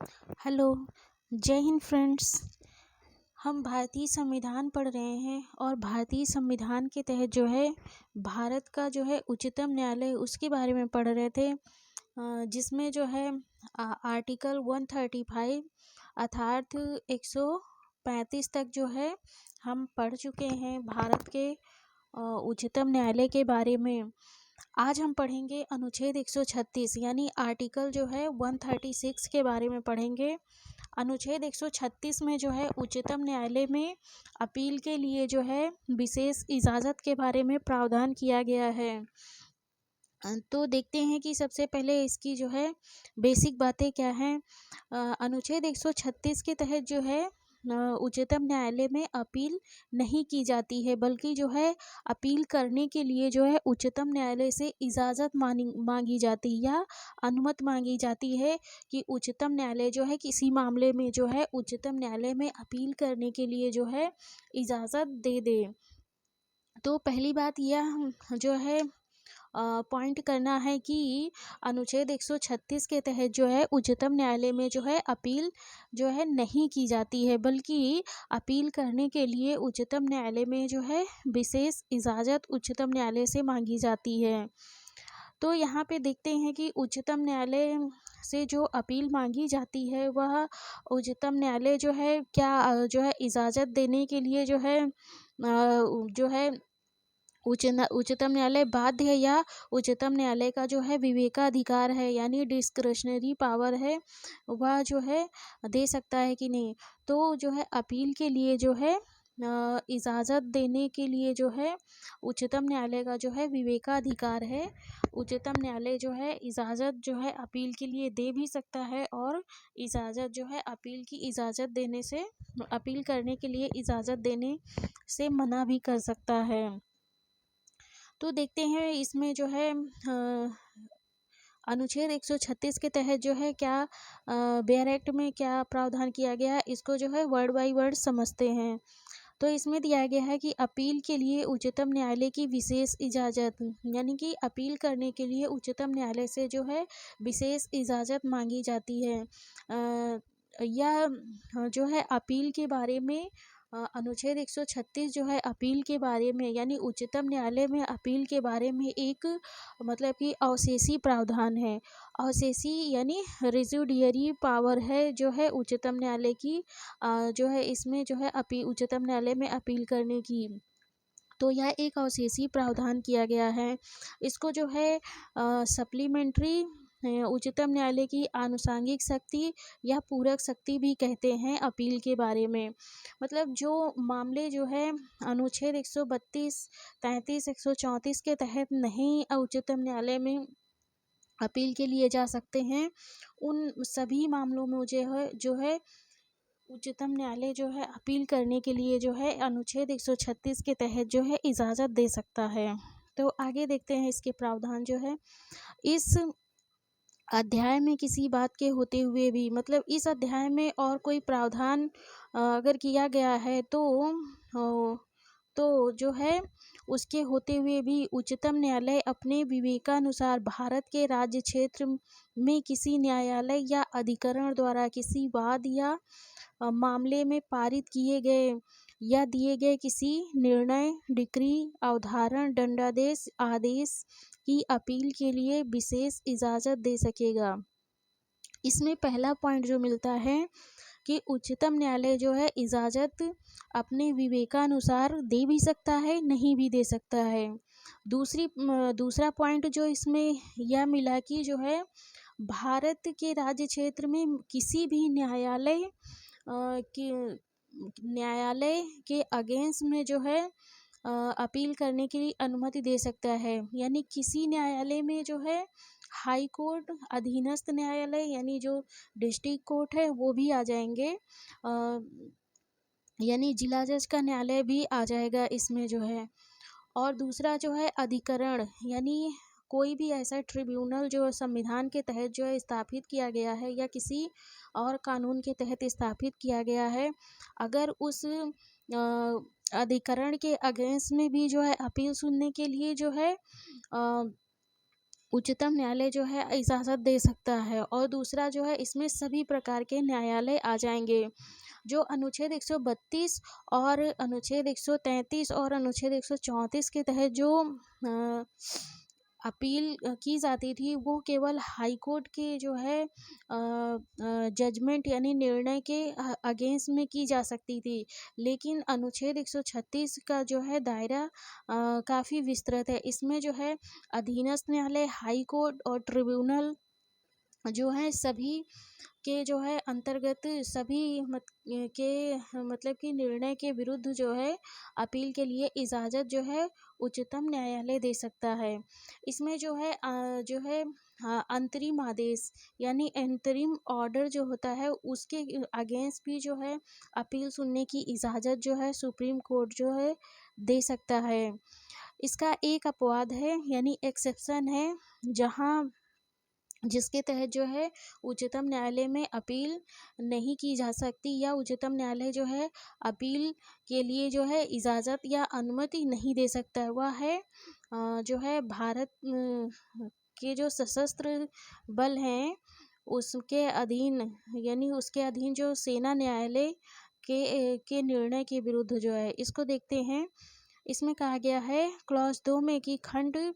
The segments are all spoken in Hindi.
हेलो। जय हिंद फ्रेंड्स। हम भारतीय संविधान पढ़ रहे हैं और भारतीय संविधान के तहत जो है भारत का जो है उच्चतम न्यायालय उसके बारे में पढ़ रहे थे, जिसमें जो है आर्टिकल 135 अर्थात 135 तक जो है हम पढ़ चुके हैं भारत के उच्चतम न्यायालय के बारे में। आज हम पढ़ेंगे अनुच्छेद 136 यानी आर्टिकल जो है 136 के बारे में पढ़ेंगे। अनुच्छेद 136 में जो है उच्चतम न्यायालय में अपील के लिए जो है विशेष इजाज़त के बारे में प्रावधान किया गया है। तो देखते हैं कि सबसे पहले इसकी जो है बेसिक बातें क्या हैं। अनुच्छेद 136 के तहत जो है उच्चतम न्यायालय में अपील नहीं की जाती है, बल्कि जो है अपील करने के लिए जो है उच्चतम न्यायालय से इजाज़त मांगी जाती है या अनुमति मांगी जाती है कि उच्चतम न्यायालय जो है किसी मामले में जो है उच्चतम न्यायालय में अपील करने के लिए जो है इजाज़त दे दे। तो पहली बात यह जो है पॉइंट करना है कि अनुच्छेद 136 के तहत जो है उच्चतम न्यायालय में जो है अपील जो है नहीं की जाती है, बल्कि अपील करने के लिए उच्चतम न्यायालय में जो है विशेष इजाज़त उच्चतम न्यायालय से मांगी जाती है। तो यहाँ पे देखते हैं कि उच्चतम न्यायालय से जो अपील मांगी जाती है वह उच्चतम न्यायालय जो है क्या जो है इजाज़त देने के लिए जो है उच्चतम न्यायालय बाध्य है या उच्चतम न्यायालय का जो है विवेकाधिकार है यानी डिस्क्रिशनरी पावर है, वह जो है दे सकता है कि नहीं। तो जो है अपील के लिए जो है इजाज़त देने के लिए जो है उच्चतम न्यायालय का जो है विवेकाधिकार है। उच्चतम न्यायालय जो है इजाज़त जो है अपील के लिए दे भी सकता है और इजाज़त जो है अपील करने के लिए इजाज़त देने से मना भी कर सकता है। तो देखते हैं इसमें जो है अनुच्छेद 136 के तहत जो है क्या बेयर एक्ट में क्या प्रावधान किया गया है, इसको जो है वर्ड बाय वर्ड समझते हैं। तो इसमें दिया गया है कि अपील के लिए उच्चतम न्यायालय की विशेष इजाज़त, यानी कि अपील करने के लिए उच्चतम न्यायालय से जो है विशेष इजाज़त मांगी जाती है। यह जो है अपील के बारे में अनुच्छेद 136 जो है अपील के बारे में यानी उच्चतम न्यायालय में अपील के बारे में एक मतलब कि अवशेषी प्रावधान है। अवशेषी यानी रेसिडुअरी पावर है जो है उच्चतम न्यायालय की जो है इसमें जो है उच्चतम न्यायालय में अपील करने की। तो यह एक अवशेषी प्रावधान किया गया है। इसको जो है सप्लीमेंट्री उच्चतम न्यायालय की आनुषंगिक शक्ति या पूरक शक्ति भी कहते हैं अपील के बारे में। मतलब जो मामले जो है अनुच्छेद 132, 33, 134 के तहत नहीं उच्चतम न्यायालय में अपील के लिए जा सकते हैं, उन सभी मामलों में जो है उच्चतम न्यायालय जो है अपील करने के लिए जो है अनुच्छेद 136 के तहत जो है इजाज़त दे सकता है। तो आगे देखते हैं इसके प्रावधान जो है इस अध्याय में किसी बात के होते हुए भी, मतलब इस अध्याय में और कोई प्रावधान अगर किया गया है तो जो है उसके होते हुए भी उच्चतम न्यायालय अपने विवेकानुसार भारत के राज्य क्षेत्र में किसी न्यायालय या अधिकरण द्वारा किसी वाद या मामले में पारित किए गए या दिए गए किसी निर्णय, डिक्री, अवधारण, दंडादेश, आदेश की अपील के लिए विशेष इजाज़त दे सकेगा। इसमें पहला पॉइंट जो मिलता है कि उच्चतम न्यायालय जो है इजाज़त अपने विवेकानुसार दे भी सकता है, नहीं भी दे सकता है। दूसरा पॉइंट जो इसमें यह मिला कि जो है भारत के राज्य क्षेत्र में किसी भी न्यायालय के अगेंस्ट में जो है अपील करने की अनुमति दे सकता है। यानी किसी न्यायालय में जो है हाई कोर्ट, अधीनस्थ न्यायालय यानी जो डिस्ट्रिक्ट कोर्ट है वो भी आ जाएंगे, यानी जिला जज का न्यायालय भी आ जाएगा इसमें जो है। और दूसरा जो है अधिकरण, यानी कोई भी ऐसा ट्रिब्यूनल जो संविधान के तहत जो है स्थापित किया गया है या किसी और कानून के तहत स्थापित किया गया है, अगर उस अधिकरण के अगेंस्ट में भी जो है अपील सुनने के लिए जो है उच्चतम न्यायालय जो है इजाज़त दे सकता है। और दूसरा जो है, इसमें सभी प्रकार के न्यायालय आ जाएंगे। जो अनुच्छेद 132 और अनुच्छेद 133 और अनुच्छेद 134 के तहत जो अपील की जाती थी, वो केवल हाई कोर्ट के जो है जजमेंट यानी निर्णय के अगेंस्ट में की जा सकती थी। लेकिन अनुच्छेद 136 का जो है दायरा काफ़ी विस्तृत है। इसमें जो है अधीनस्थ न्यायालय, हाई कोर्ट और ट्रिब्यूनल जो है सभी के जो है अंतर्गत सभी मतलब कि निर्णय के विरुद्ध जो है अपील के लिए इजाज़त जो है उच्चतम न्यायालय दे सकता है। इसमें जो है अंतरिम आदेश यानी अंतरिम ऑर्डर जो होता है, उसके अगेंस्ट भी जो है अपील सुनने की इजाज़त जो है सुप्रीम कोर्ट जो है दे सकता है। इसका एक अपवाद है यानी एक्सेप्शन है, जिसके तहत जो है उच्चतम न्यायालय में अपील नहीं की जा सकती, या उच्चतम न्यायालय जो है अपील के लिए जो है इजाज़त या अनुमति नहीं दे सकता है। वह है जो है भारत के जो सशस्त्र बल हैं, उसके अधीन यानी उसके अधीन जो सेना न्यायालय के निर्णय के विरुद्ध जो है। इसको देखते हैं। इसमें कहा गया है क्लॉज 2 में कि खंड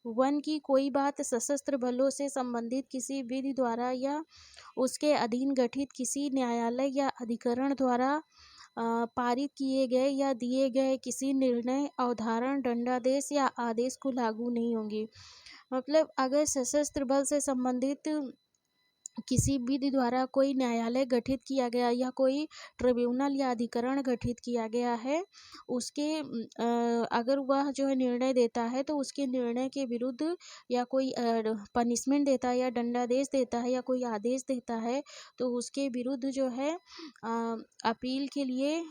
1 की कोई बात सशस्त्र बलों से संबंधित किसी विधि द्वारा या उसके अधीन गठित किसी न्यायालय या अधिकरण द्वारा पारित किए गए या दिए गए किसी निर्णय, अवधारण, दंडादेश या आदेश को लागू नहीं होंगी। मतलब अगर सशस्त्र बल से संबंधित किसी विधि द्वारा कोई न्यायालय गठित किया गया या कोई ट्रिब्यूनल या अधिकरण गठित किया गया है, उसके अगर वह जो है निर्णय देता है, तो उसके निर्णय के विरुद्ध या कोई पनिशमेंट देता है या दंडादेश देता है या कोई आदेश देता है, तो उसके विरुद्ध जो है अपील के लिए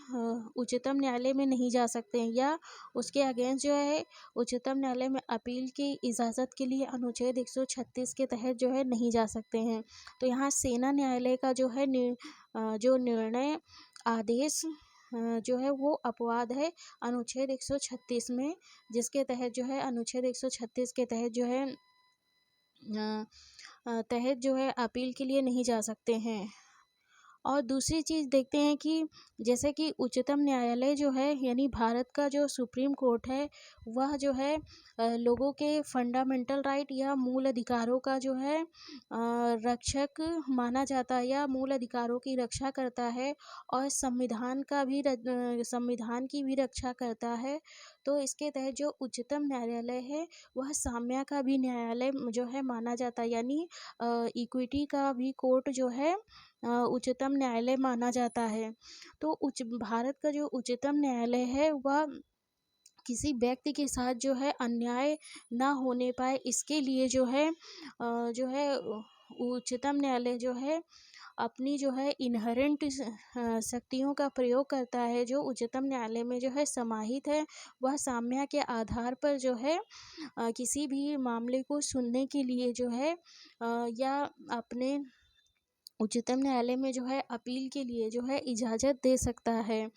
उच्चतम न्यायालय में नहीं जा सकते हैं, या उसके अगेंस्ट जो है उच्चतम न्यायालय में अपील की इजाज़त के लिए अनुच्छेद 136 के तहत जो है नहीं जा सकते हैं। तो यहाँ सेना न्यायालय का जो है जो निर्णय आदेश जो है वो अपवाद है अनुच्छेद 136 में, जिसके तहत जो है अनुच्छेद 136 के तहत जो है अपील के लिए नहीं जा सकते हैं। और दूसरी चीज़ देखते हैं कि जैसे कि उच्चतम न्यायालय जो है यानी भारत का जो सुप्रीम कोर्ट है, वह जो है लोगों के फंडामेंटल राइट या मूल अधिकारों का जो है रक्षक माना जाता है, या मूल अधिकारों की रक्षा करता है, और संविधान की भी रक्षा करता है। तो इसके तहत जो उच्चतम न्यायालय है, वह साम्य का भी न्यायालय जो है माना जाता है, यानी इक्विटी का भी कोर्ट जो है उच्चतम न्यायालय माना जाता है। तो भारत का जो उच्चतम न्यायालय है, वह किसी व्यक्ति के साथ जो है अन्याय ना होने पाए, इसके लिए जो है उच्चतम न्यायालय जो है अपनी जो है इनहेरेंट शक्तियों का प्रयोग करता है, जो उच्चतम न्यायालय में जो है समाहित है। वह साम्य के आधार पर जो है किसी भी मामले को सुनने के लिए जो है या अपने उच्चतम न्यायालय में जो है अपील के लिए जो है इजाज़त दे सकता है।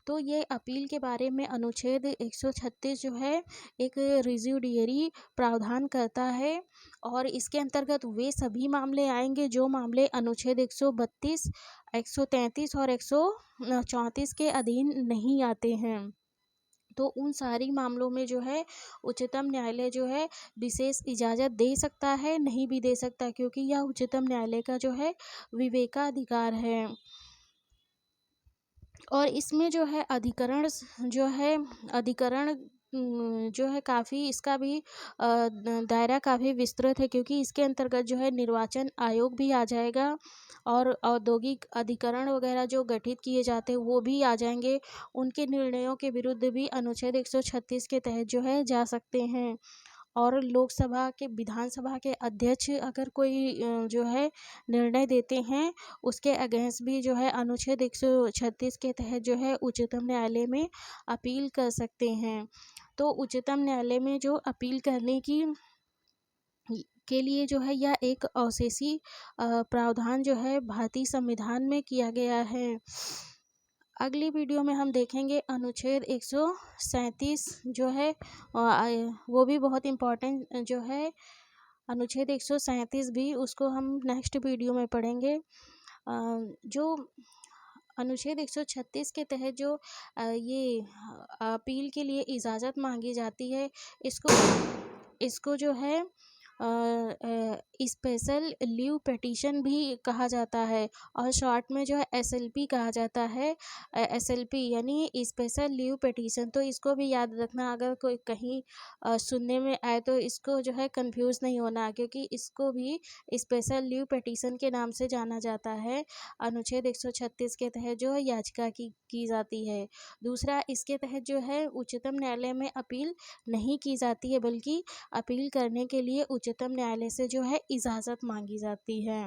तो ये अपील के बारे में अनुच्छेद 136 जो है एक रिजुडियरी प्रावधान करता है, और इसके अंतर्गत वे सभी मामले आएंगे जो मामले अनुच्छेद 132, 133 और 134 के अधीन नहीं आते हैं। तो उन सारी मामलों में जो है उच्चतम न्यायालय जो है विशेष इजाज़त दे सकता है, नहीं भी दे सकता, क्योंकि यह उच्चतम न्यायालय का जो है विवेकाधिकार है। और इसमें जो है अधिकरण जो है काफ़ी, इसका भी दायरा काफ़ी विस्तृत है, क्योंकि इसके अंतर्गत जो है निर्वाचन आयोग भी आ जाएगा, और औद्योगिक अधिकरण वगैरह जो गठित किए जाते हैं वो भी आ जाएंगे। उनके निर्णयों के विरुद्ध भी अनुच्छेद 136 के तहत जो है जा सकते हैं। और विधानसभा के अध्यक्ष अगर कोई जो है निर्णय देते हैं, उसके अगेंस्ट भी जो है अनुच्छेद 136 के तहत जो है उच्चतम न्यायालय में अपील कर सकते हैं। तो उच्चतम न्यायालय में जो अपील करने के लिए जो है यह एक अवशेषी प्रावधान जो है भारतीय संविधान में किया गया है। अगली वीडियो में हम देखेंगे अनुच्छेद 137 जो है वो भी बहुत इम्पोर्टेंट जो है अनुच्छेद 137 भी, उसको हम नेक्स्ट वीडियो में पढ़ेंगे। जो अनुच्छेद 136 के तहत जो ये अपील के लिए इजाज़त मांगी जाती है, इसको जो है स्पेशल लीव पिटीशन भी कहा जाता है और शॉर्ट में जो है एसएलपी कहा जाता है। एसएलपी यानी स्पेशल लीव पिटीशन, तो इसको भी याद रखना, अगर कोई कहीं सुनने में आए तो इसको जो है कंफ्यूज नहीं होना, क्योंकि इसको भी स्पेशल लीव पिटीशन के नाम से जाना जाता है। अनुच्छेद 136 के तहत जो है याचिका की जाती है। दूसरा, इसके तहत जो है उच्चतम न्यायालय में अपील नहीं की जाती है, बल्कि अपील करने के लिए उच्चतम न्यायालय से जो है इजाज़त मांगी जाती है।